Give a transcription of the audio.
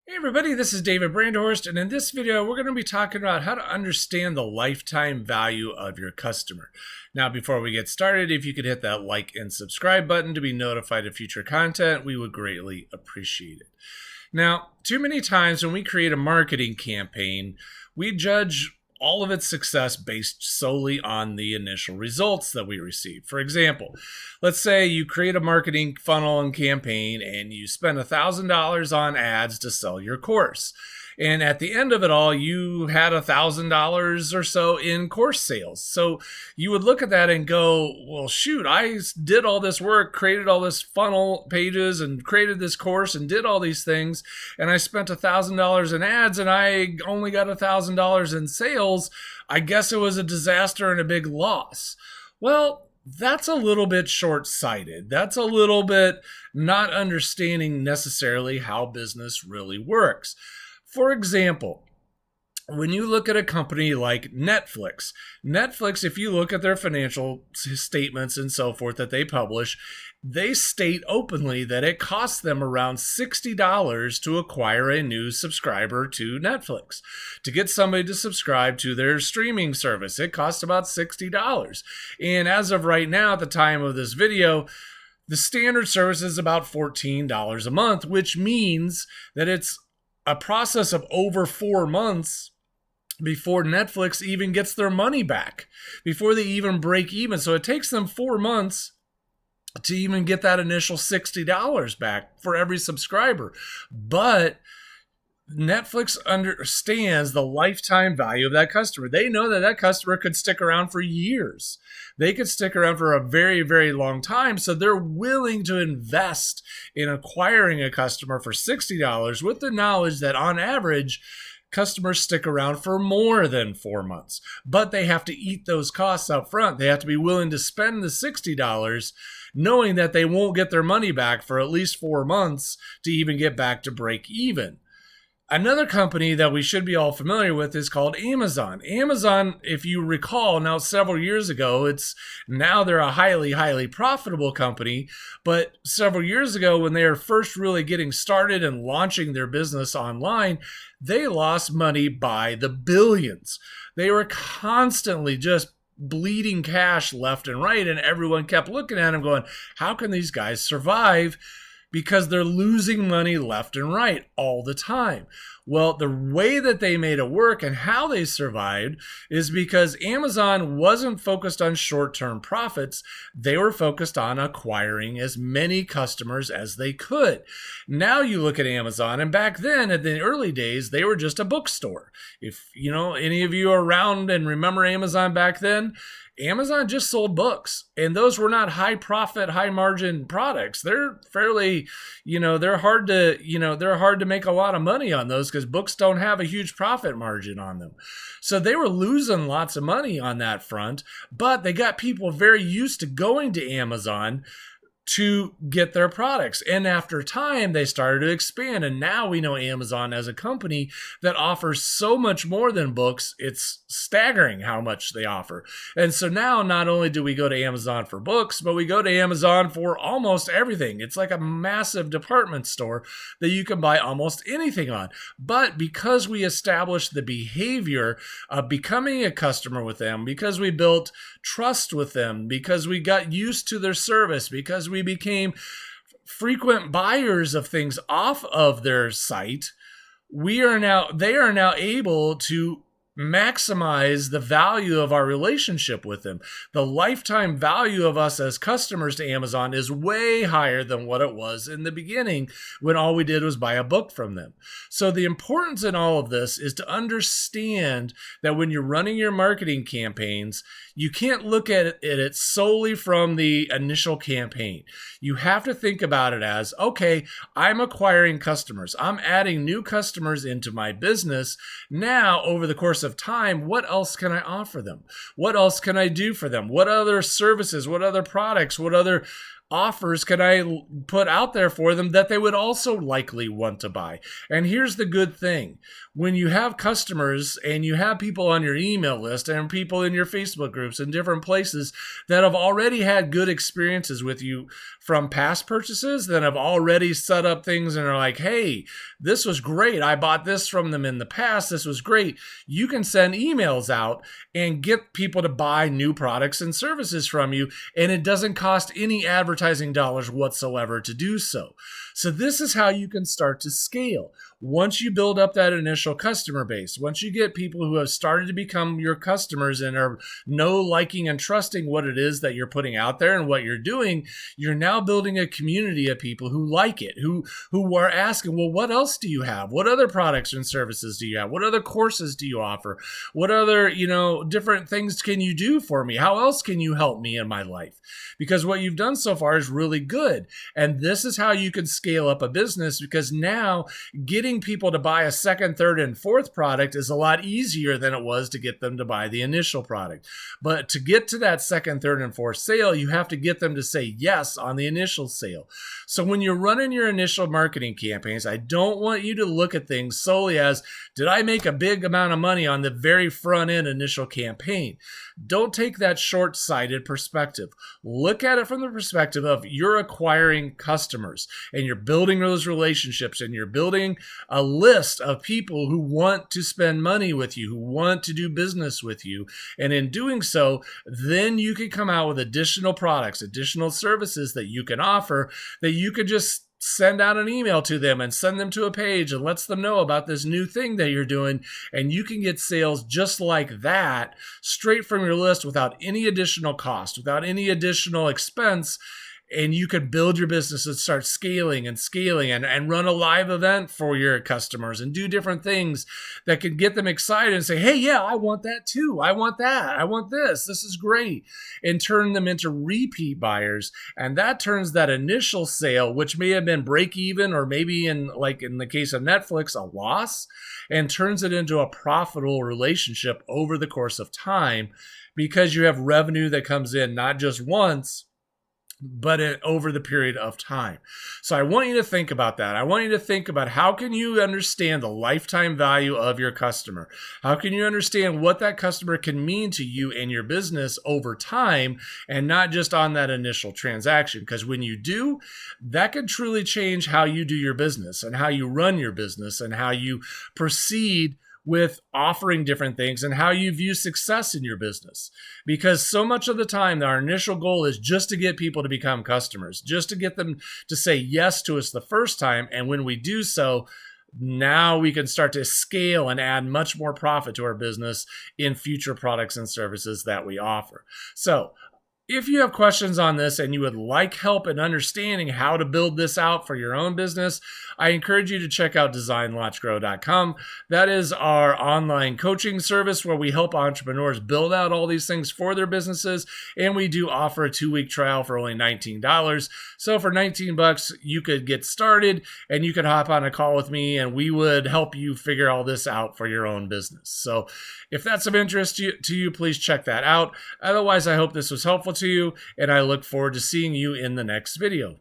Hey everybody, this is David Branderhorst, and in this video we're going to be talking about how to understand the lifetime value of your customer. Now before we get started, if you could hit that like and subscribe button to be notified of future content, we would greatly appreciate it. Now, too many times when we create a marketing campaign, we judge all of its success based solely on the initial results that we receive. For example, let's say you create a marketing funnel and campaign and you spend $1,000 on ads to sell your course. And at the end of it all, you had $1,000 or so in course sales. So you would look at that and go, well, shoot, I did all this work, created all this funnel pages and created this course and did all these things. And I spent $1,000 in ads and I only got $1,000 in sales. I guess it was a disaster and a big loss. Well, that's a little bit short-sighted. That's a little bit not understanding necessarily how business really works. For example, when you look at a company like Netflix, if you look at their financial statements and so forth that they publish, they state openly that it costs them around $60 to acquire a new subscriber to Netflix. To get somebody to subscribe to their streaming service, it costs about $60. And as of right now, at the time of this video, the standard service is about $14 a month, which means that it's a process of over 4 months before Netflix even gets their money back, before they even break even. So it takes them 4 months to even get that initial $60 back for every subscriber. But Netflix understands the lifetime value of that customer. They know that that customer could stick around for years. They could stick around for a very, very long time. So they're willing to invest in acquiring a customer for $60 with the knowledge that on average, customers stick around for more than 4 months. But they have to eat those costs up front. They have to be willing to spend the $60 knowing that they won't get their money back for at least 4 months to even get back to break even. Another company that we should be all familiar with is called Amazon. Amazon, if you recall, now several years ago, now they're a highly, highly profitable company. But several years ago, when they were first really getting started and launching their business online, they lost money by the billions. They were constantly just bleeding cash left and right, and everyone kept looking at them going, how can these guys survive? Because they're losing money left and right all the time. Well, the way that they made it work and how they survived is because Amazon wasn't focused on short-term profits. They were focused on acquiring as many customers as they could. Now you look at Amazon, and back then, in the early days, they were just a bookstore. If any of you are around and remember Amazon back then, Amazon just sold books, and those were not high profit, high margin products. They're fairly, they're hard to make a lot of money on those because books don't have a huge profit margin on them. So they were losing lots of money on that front, but they got people very used to going to Amazon to get their products. And after time, they started to expand. And now we know Amazon as a company that offers so much more than books. It's staggering how much they offer. And so now not only do we go to Amazon for books, but we go to Amazon for almost everything. It's like a massive department store that you can buy almost anything on. But because we established the behavior of becoming a customer with them, because we built trust with them, because we got used to their service, because we became frequent buyers of things off of their site, they are now able to maximize the value of our relationship with them. The lifetime value of us as customers to Amazon is way higher than what it was in the beginning when all we did was buy a book from them. So the importance in all of this is to understand that when you're running your marketing campaigns, you can't look at it solely from the initial campaign. You have to think about it as, okay, I'm acquiring customers. I'm adding new customers into my business. Now, over the course of time, what else can I offer them? What else can I do for them? What other services, what other products, what other offers can I put out there for them that they would also likely want to buy? And here's the good thing. When you have customers and you have people on your email list and people in your Facebook groups and different places that have already had good experiences with you from past purchases, that have already set up things and are like, hey, this was great. I bought this from them in the past. This was great. You can send emails out and get people to buy new products and services from you, and it doesn't cost any advertising dollars whatsoever to do so. So this is how you can start to scale. Once you build up that initial customer base, once you get people who have started to become your customers and are liking and trusting what it is that you're putting out there and what you're doing, you're now building a community of people who like it, who are asking, well, what else do you have? What other products and services do you have? What other courses do you offer? What other, different things can you do for me? How else can you help me in my life? Because what you've done so far is really good. And this is how you can scale up a business, because now getting people to buy a second, third, and fourth product is a lot easier than it was to get them to buy the initial product. But to get to that second, third, and fourth sale, you have to get them to say yes on the initial sale. So when you're running your initial marketing campaigns, I don't want you to look at things solely as, did I make a big amount of money on the very front end initial campaign? Don't take that short-sighted perspective. Look at it from the perspective of you're acquiring customers and you're building those relationships and you're building a list of people who want to spend money with you, who want to do business with you. And in doing so, then you can come out with additional products, additional services that you can offer, that you could just send out an email to them and send them to a page and lets them know about this new thing that you're doing. And you can get sales just like that straight from your list without any additional cost, without any additional expense. And you could build your business and start scaling and run a live event for your customers and do different things that could get them excited and say, hey, yeah, I want that too. I want that. I want this. This is great. And turn them into repeat buyers. And that turns that initial sale, which may have been break even or maybe in the case of Netflix, a loss, and turns it into a profitable relationship over the course of time, because you have revenue that comes in not just once, but over the period of time. So I want you to think about that. I want you to think about, how can you understand the lifetime value of your customer? How can you understand what that customer can mean to you and your business over time, and not just on that initial transaction? Because when you do, that can truly change how you do your business and how you run your business and how you proceed with offering different things and how you view success in your business. Because so much of the time, our initial goal is just to get people to become customers, just to get them to say yes to us the first time. And when we do so, now we can start to scale and add much more profit to our business in future products and services that we offer. So if you have questions on this and you would like help in understanding how to build this out for your own business, I encourage you to check out designlaunchgrow.com. That is our online coaching service where we help entrepreneurs build out all these things for their businesses. And we do offer a 2-week trial for only $19. So for $19, you could get started and you could hop on a call with me and we would help you figure all this out for your own business. So if that's of interest to you, please check that out. Otherwise, I hope this was helpful to you, and I look forward to seeing you in the next video.